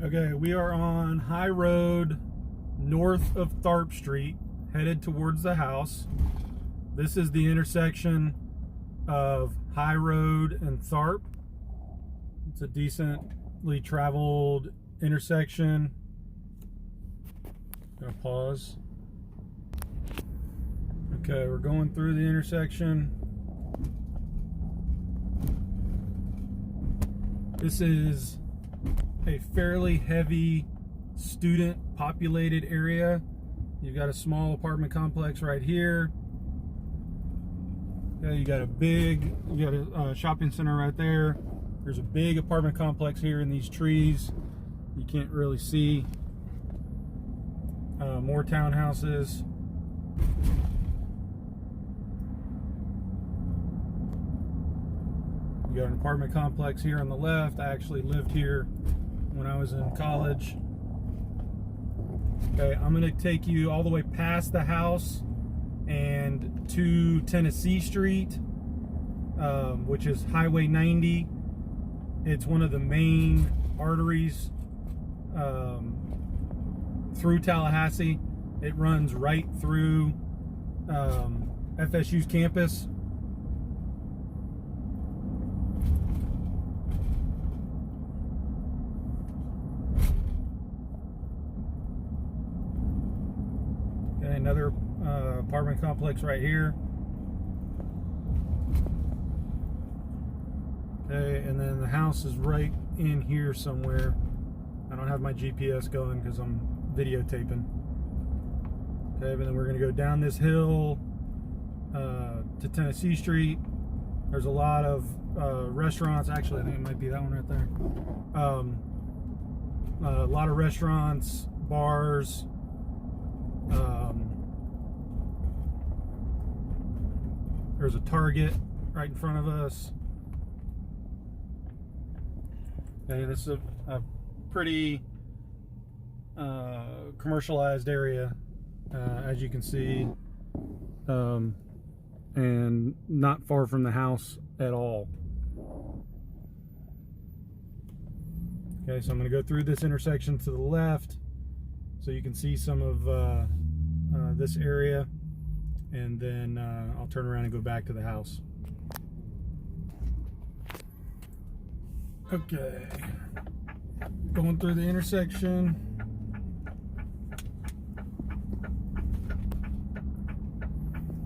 Okay, we are on High Road north of Tharp Street, headed towards the house. This is the intersection of High Road and Tharp. It's a decently traveled intersection. Gonna pause. Okay, we're going through the intersection. This is a fairly heavy student populated area. You've got a small apartment complex right here. Okay, you got a shopping center right there. There's a big apartment complex here in these trees. You can't really see. More townhouses. You got an apartment complex here on the left. I actually lived here when I was in college. Okay, I'm gonna take you all the way past the house and to Tennessee Street, which is Highway 90. It's one of the main arteries through Tallahassee. It runs right through FSU's campus. Okay, another apartment complex right here. Okay, and then the house is right in here somewhere. I don't have my GPS going because I'm videotaping. Okay, but then we're going to go down this hill to Tennessee Street. There's a lot of restaurants. Actually, I think it might be that one right there. A lot of restaurants, bars. There's a Target right in front of us. Okay, this is a pretty commercialized area, as you can see, and not far from the house at all. Okay, so I'm going to go through this intersection to the left so you can see some of this area, and then I'll turn around and go back to the house. Okay, going through the intersection.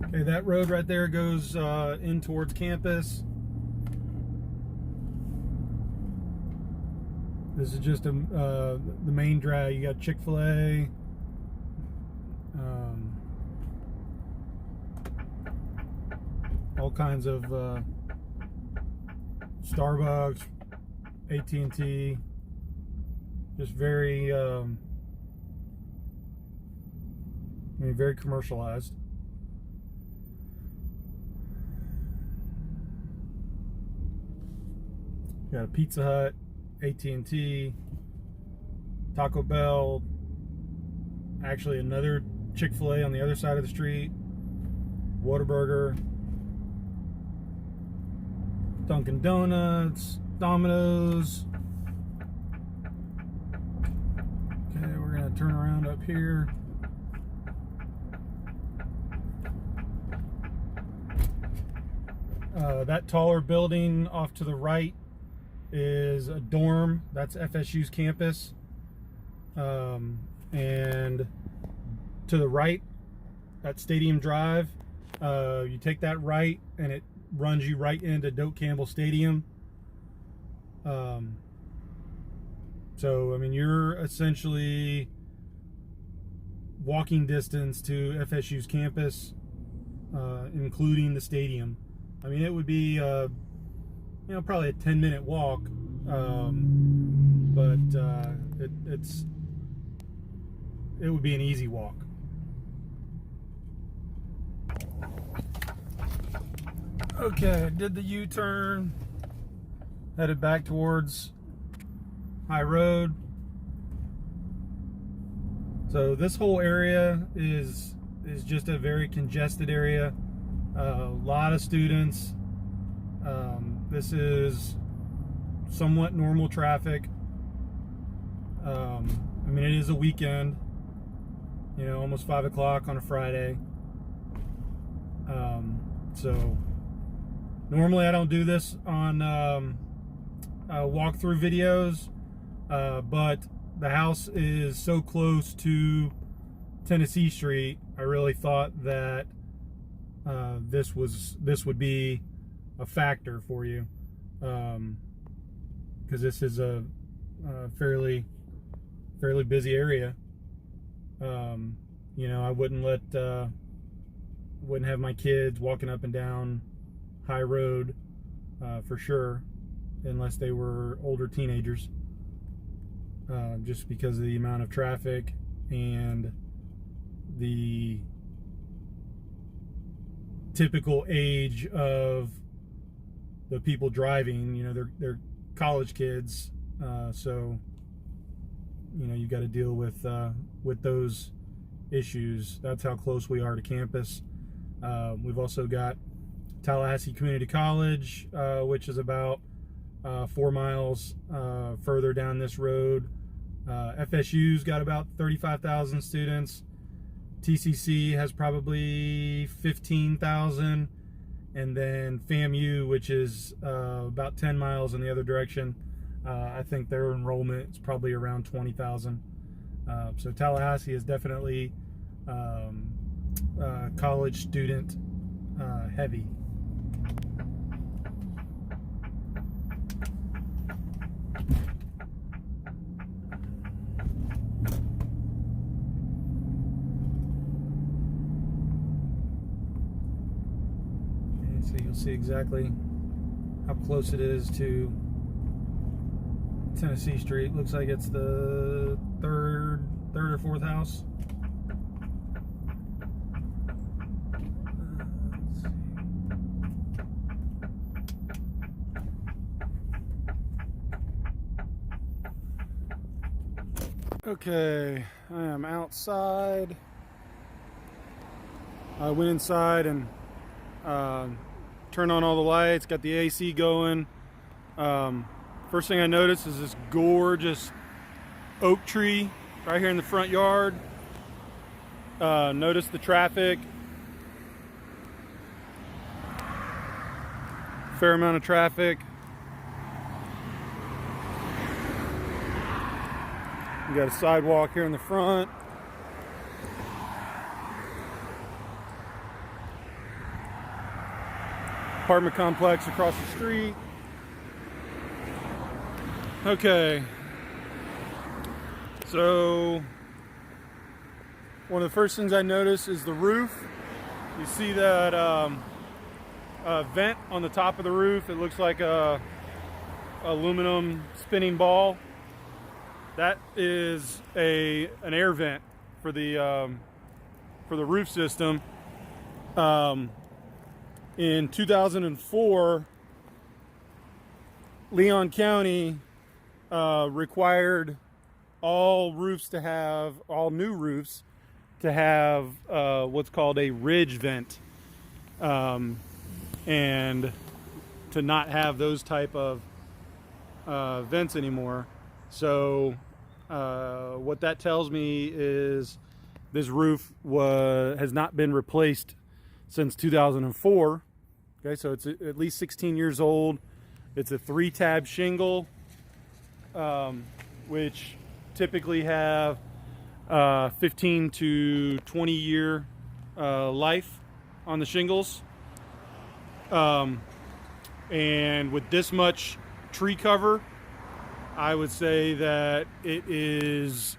Okay, that road right there goes in towards campus. This is just the main drag. You got Chick-fil-A. All kinds of Starbucks, AT&T, just very, very commercialized. You got a Pizza Hut, AT&T, Taco Bell, actually another Chick-fil-A on the other side of the street, Whataburger, Dunkin' Donuts, Domino's. Okay, we're gonna turn around up here. That taller building off to the right is a dorm. That's FSU's campus. And to the right, that Stadium Drive, you take that right and it runs you right into Doak Campbell Stadium. So I mean, you're essentially walking distance to FSU's campus, including the stadium. I mean, it would be probably a 10-minute walk, but it would be an easy walk. Okay, I did the U-turn, headed back towards High Road. So this whole area is just a very congested area. A lot of students. This is somewhat normal traffic. I mean, it is a weekend, you know, almost 5 o'clock on a Friday. So normally I don't do this on walkthrough videos, but the house is so close to Tennessee Street, I really thought that this would be a factor for you, because this is a fairly busy area. You know, I wouldn't have my kids walking up and down High Road for sure, unless they were older teenagers, just because of the amount of traffic and the typical age of the people driving. You know, they're college kids, so you know, you got to deal with those issues. That's how close we are to campus. We've also got Tallahassee Community College, which is about 4 miles further down this road. FSU's got about 35,000 students. TCC has probably 15,000, and then FAMU, which is about 10 miles in the other direction, I think their enrollment is probably around 20,000. So Tallahassee is definitely college student heavy. So you'll see exactly how close it is to Tennessee Street. Looks like it's the third or fourth house. Okay, I am outside. I went inside and turned on all the lights, got the AC going. First thing I noticed is this gorgeous oak tree right here in the front yard. Notice the traffic. Fair amount of traffic. We got a sidewalk here in the front. Apartment complex across the street. Okay, so one of the first things I noticed is the roof. You see that vent on the top of the roof? It looks like a aluminum spinning ball. That is an air vent for the roof system. In 2004, Leon County required all new roofs to have what's called a ridge vent, and to not have those type of vents anymore. So what that tells me is this roof has not been replaced since 2004. Okay, so it's at least 16 years old. It's a 3-tab shingle, which typically have 15 to 20 year life on the shingles. And with this much tree cover, I would say that it is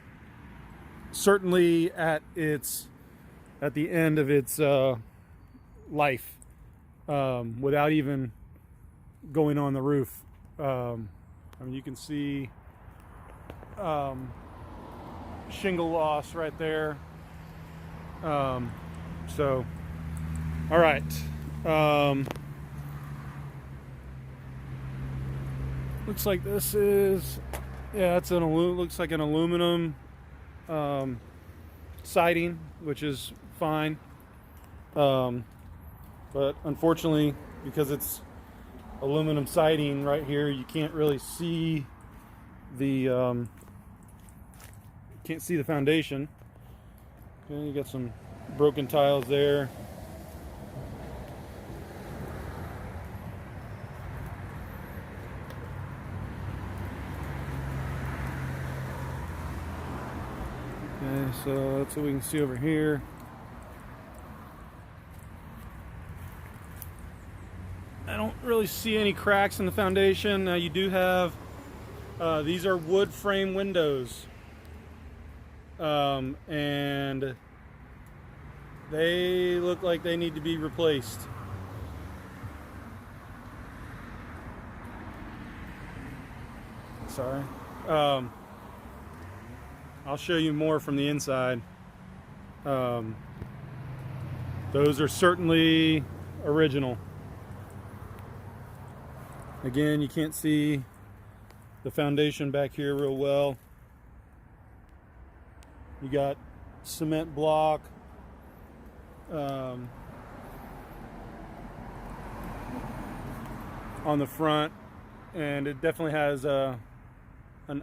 certainly at the end of its life, without even going on the roof. I mean, you can see shingle loss right there. So, all right. Looks like this is, yeah, it's looks like an aluminum siding, which is fine. But unfortunately, because it's aluminum siding right here, you can't really see the can't see the foundation. Okay, you got some broken tiles there. Okay, so that's what we can see over here. I don't really see any cracks in the foundation. Now you do have, these are wood frame windows. And they look like they need to be replaced. Sorry. I'll show you more from the inside. Those are certainly original. Again, you can't see the foundation back here real well. You got cement block. On the front, and it definitely has an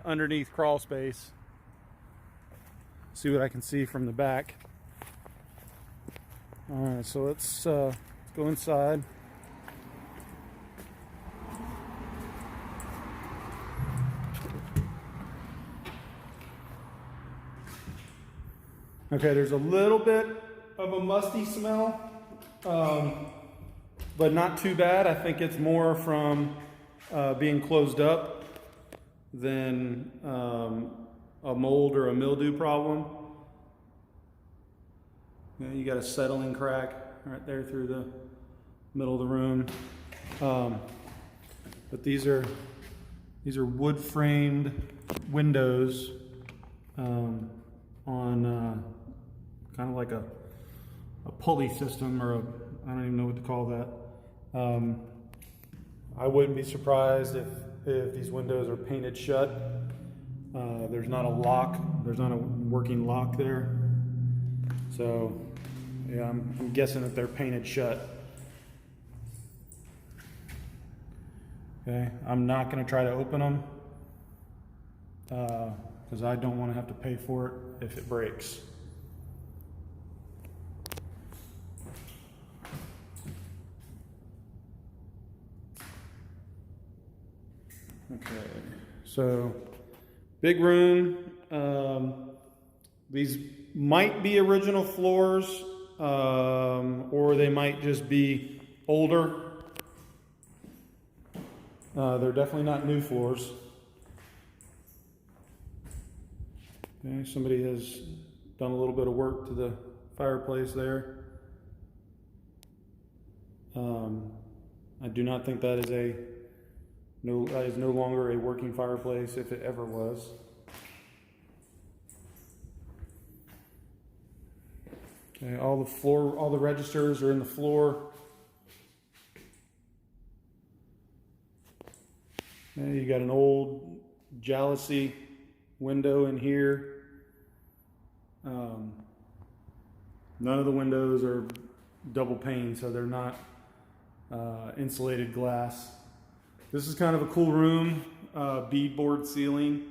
underneath crawl space. See what I can see from the back. Alright, so let's go inside. Okay, there's a little bit of a musty smell, but not too bad. I think it's more from being closed up than a mold or a mildew problem. Yeah, you got a settling crack right there through the middle of the room. But these are wood framed windows on kind of like a pulley system, or I don't even know what to call that. I wouldn't be surprised if these windows are painted shut. There's not a lock, there's not a working lock there. So yeah, I'm guessing that they're painted shut. Okay, I'm not going to try to open them because I don't want to have to pay for it if it breaks. Okay, so big room. These might be original floors, or they might just be older. They're definitely not new floors. Okay, somebody has done a little bit of work to the fireplace there. I do not think that is no longer a working fireplace, if it ever was. Okay, all the registers are in the floor. Okay, you got an old jalousie window in here. None of the windows are double pane, so they're not insulated glass. This is kind of a cool room, beadboard ceiling.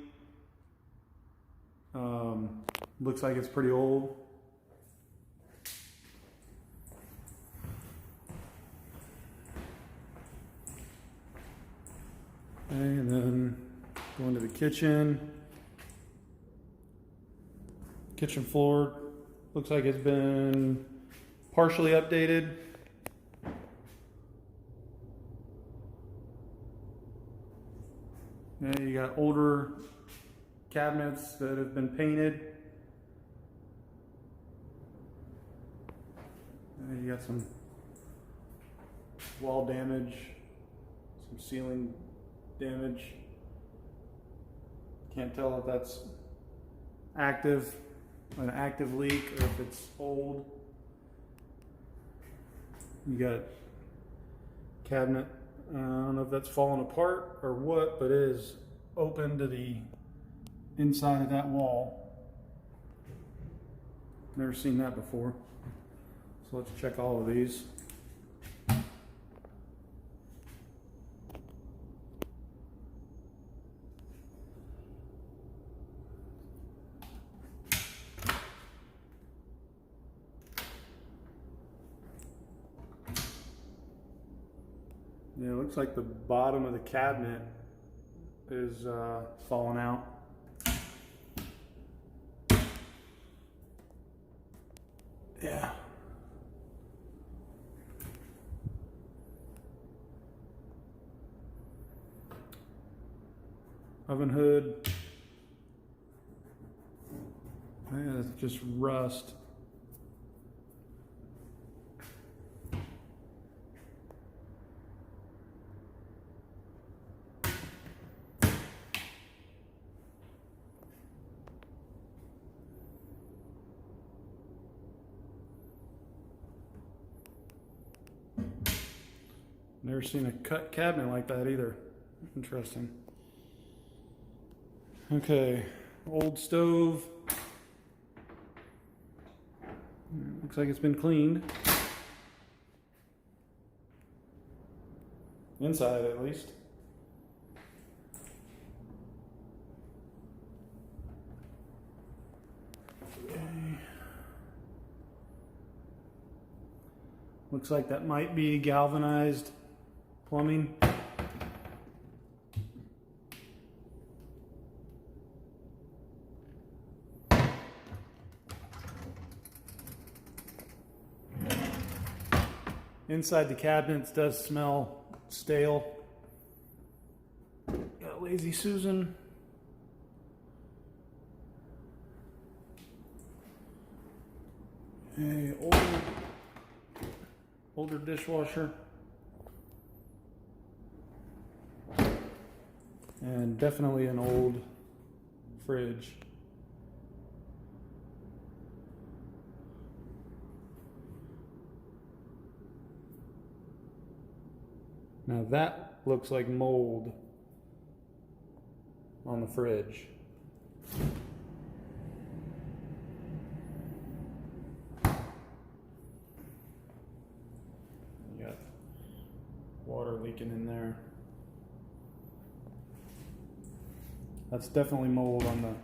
Looks like it's pretty old. Okay, and then going to the kitchen. Kitchen floor looks like it's been partially updated. Okay, you got older cabinets that have been painted. And you got some wall damage, some ceiling damage. Can't tell if that's an active leak, or if it's old. You got cabinet, I don't know if that's falling apart or what, but it is open to the inside of that wall. Never seen that before. So let's check all of these. Yeah, it looks like the bottom of the cabinet is falling out. Yeah. Oven hood. Yeah, it's just rust. Never seen a cut cabinet like that either. Interesting. Okay, old stove. Looks like it's been cleaned. Inside, at least. Okay. Looks like that might be galvanized plumbing. Inside the cabinets does smell stale. Got a Lazy Susan. A older dishwasher. And definitely an old fridge. Now that looks like mold on the fridge. You got water leaking in there. That's definitely mold on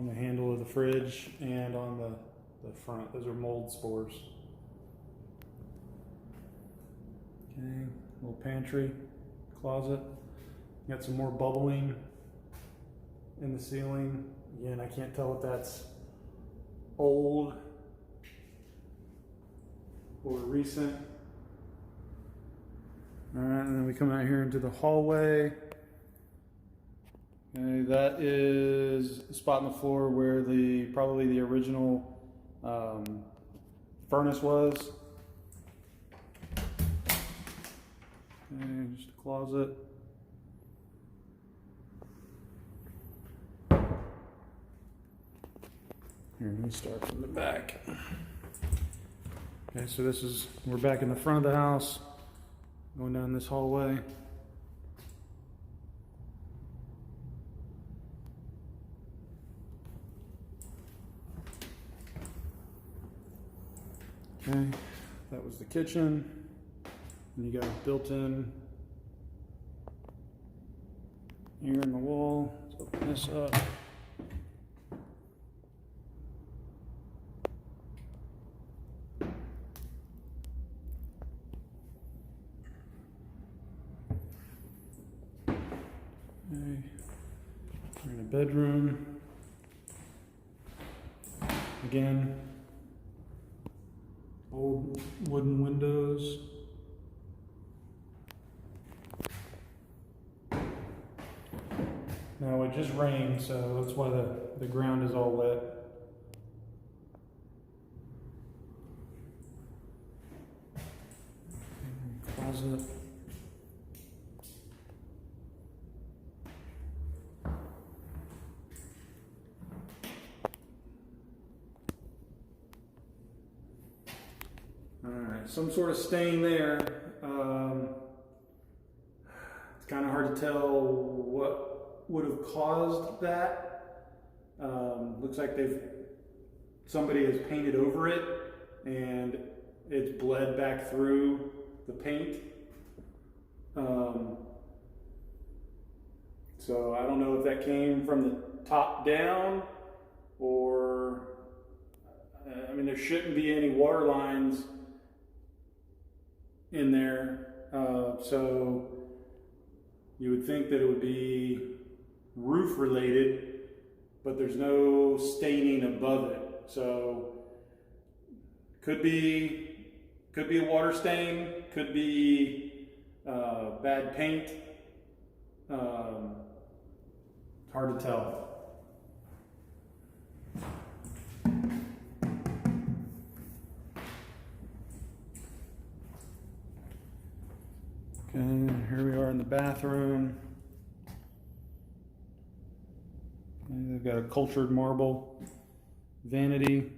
the handle of the fridge and on the front. Those are mold spores. Okay, little pantry, closet. Got some more bubbling in the ceiling. Again, I can't tell if that's old or recent. All right, and then we come out here into the hallway. Okay, that is a spot in the floor where probably the original furnace was. Okay, just a closet. Here, let me start from the back. Okay, so we're back in the front of the house, going down this hallway. Okay, that was the kitchen. And you got a built-in here in the wall. Let's open this up. Okay, we're in a bedroom. Again, old wooden windows. Now it just rained, so that's why the ground is all wet. Closet. Alright, some sort of stain there. It's kind of hard to tell what would have caused that. Looks like somebody has painted over it and it's bled back through the paint. So I don't know if that came from the top down or, I mean, there shouldn't be any water lines in there. So you would think that it would be roof related, but there's no staining above it. So could be a water stain, could be bad paint. Hard to tell. Okay, here we are in the bathroom. And they've got a cultured marble vanity.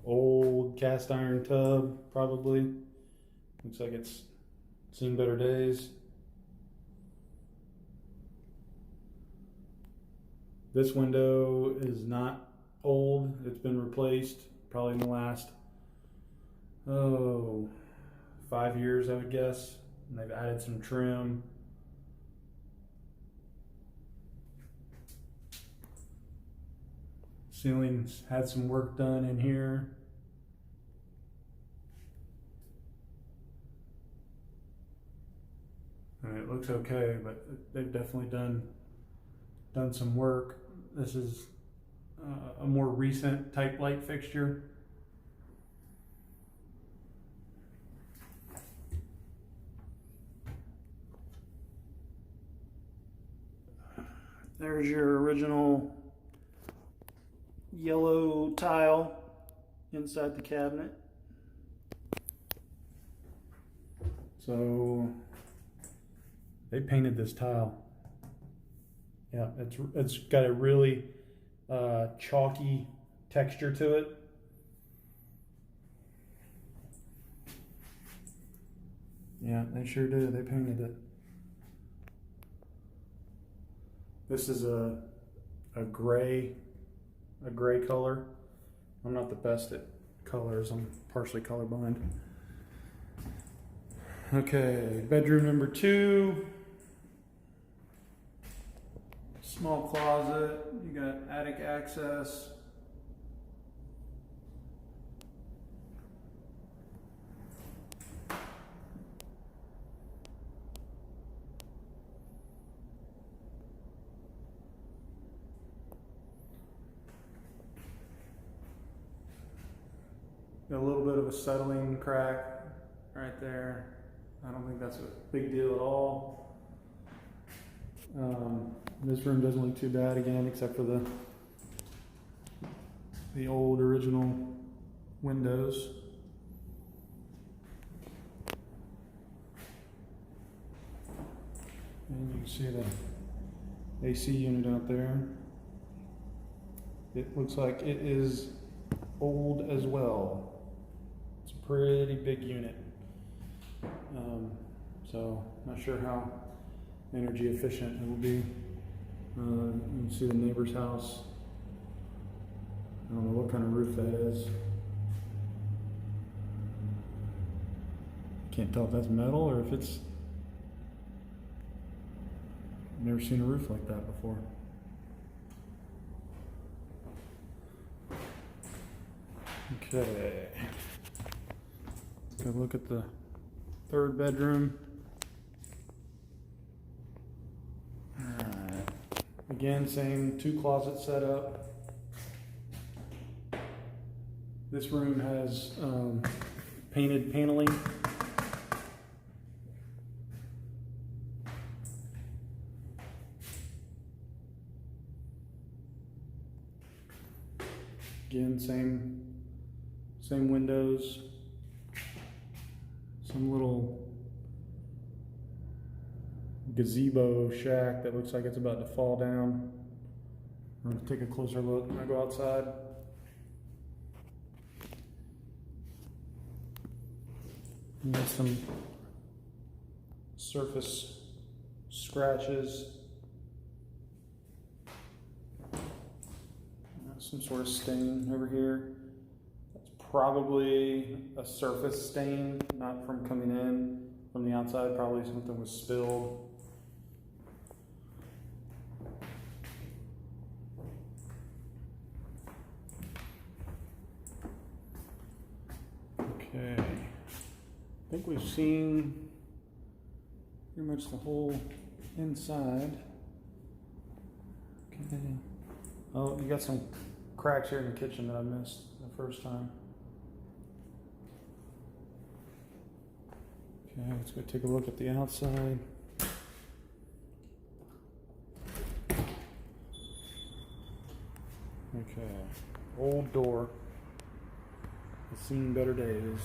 Old cast iron tub, probably. Looks like it's seen better days. This window is not old. It's been replaced probably in the last 5 years, I would guess. And they've added some trim. Ceiling's had some work done in here. And it looks okay, but they've definitely done some work. This is a more recent type light fixture. There's your original yellow tile inside the cabinet. So they painted this tile. Yeah, it's got a really chalky texture to it. Yeah, they sure did. They painted it. This is a gray color. I'm not the best at colors. I'm partially colorblind. Okay, bedroom number 2. Small closet. You got attic access. Got a little bit of a settling crack right there. I don't think that's a big deal at all. This room doesn't look too bad again, except for the old original windows. And you can see the AC unit out there. It looks like it is old as well. It's a pretty big unit. So not sure how energy efficient it will be. You can see the neighbor's house. I don't know what kind of roof that is. Can't tell if that's metal or if it's... I've never seen a roof like that before. Okay. Let's go look at the 3rd bedroom. Alright. Again, same 2 closet setup. This room has painted paneling. Again, same windows. Some little gazebo shack that looks like it's about to fall down. I'm going to take a closer look when I go outside. And there's some surface scratches. Some sort of stain over here. That's probably a surface stain, not from coming in from the outside. Probably something was spilled. Okay, I think we've seen pretty much the whole inside. Okay. Oh, you got some cracks here in the kitchen that I missed the first time. Okay, let's go take a look at the outside. Okay, old door. It's seen better days.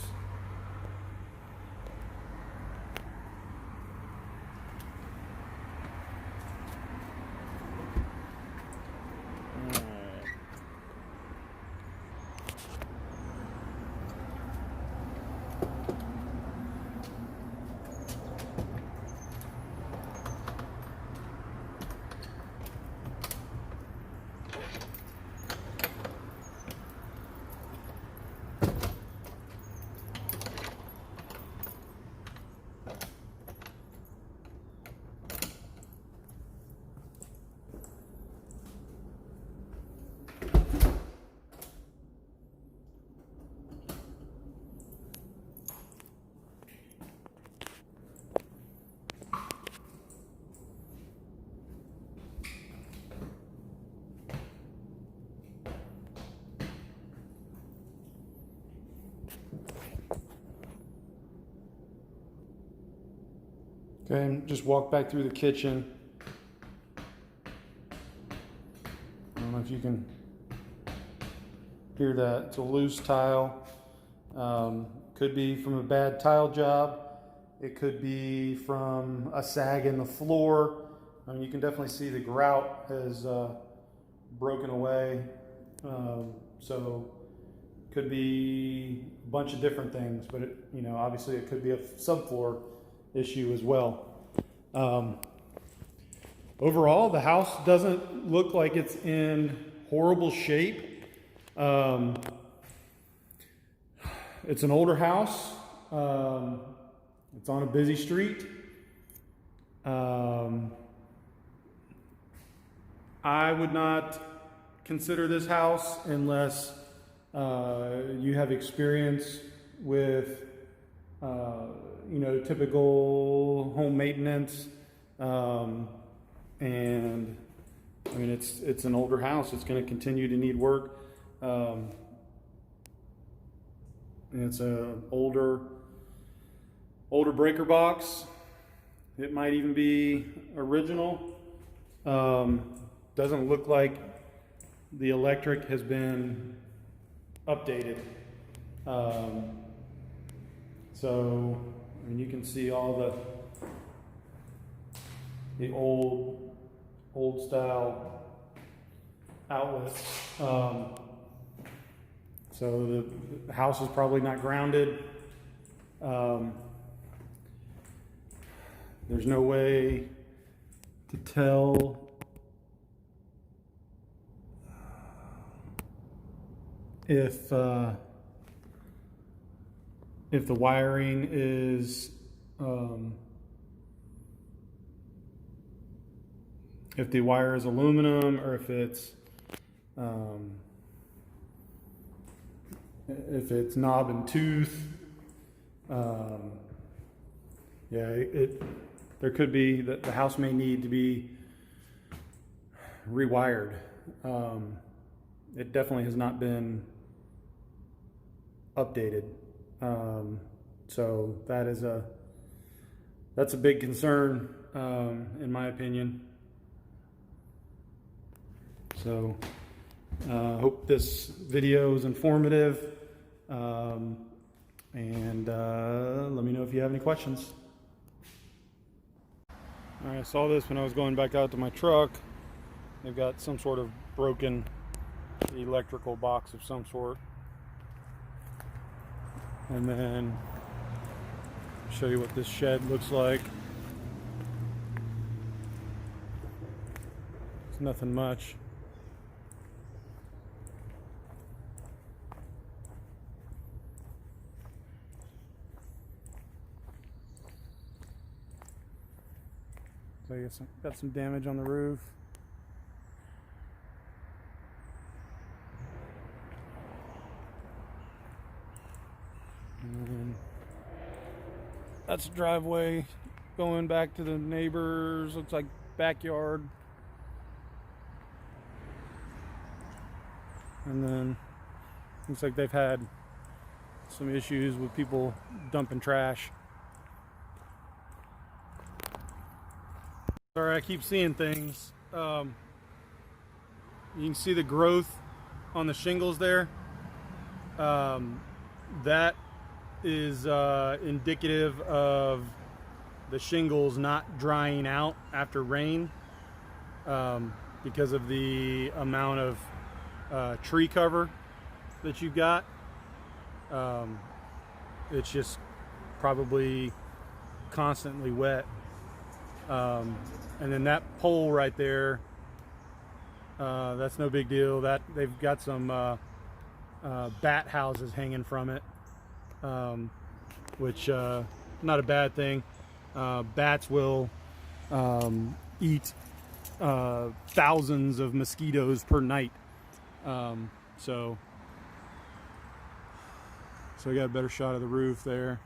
Okay, and just walk back through the kitchen. I don't know if you can hear that. It's a loose tile. Could be from a bad tile job. It could be from a sag in the floor. I mean, you can definitely see the grout has broken away. So could be a bunch of different things, but it, you know, obviously it could be a subfloor issue as well. Overall, the house doesn't look like it's in horrible shape. It's an older house. It's on a busy street. I would not consider this house unless you have experience with you know, typical home maintenance, and I mean, it's an older house. It's going to continue to need work. And it's a older breaker box. It might even be original. Doesn't look like the electric has been updated. So, I mean, you can see all the old style outlets. So the house is probably not grounded. There's no way to tell if the wiring is if the wire is aluminum or if it's knob and tooth. Yeah, there could be that the house may need to be rewired. It definitely has not been updated. So that's a big concern, in my opinion. So hope this video is informative, and let me know if you have any questions. All right, I saw this when I was going back out to my truck. They've got some sort of broken electrical box of some sort. And then show you what this shed looks like. It's nothing much. So you got some damage on the roof. And then that's the driveway going back to the neighbors. Looks like backyard. And then looks like they've had some issues with people dumping trash. Sorry, I keep seeing things. You can see the growth on the shingles there. That is indicative of the shingles not drying out after rain, because of the amount of tree cover that you've got. It's just probably constantly wet. And then that pole right there, that's no big deal. That they've got some bat houses hanging from it, which not a bad thing. Bats will eat thousands of mosquitoes per night. So I got a better shot of the roof there.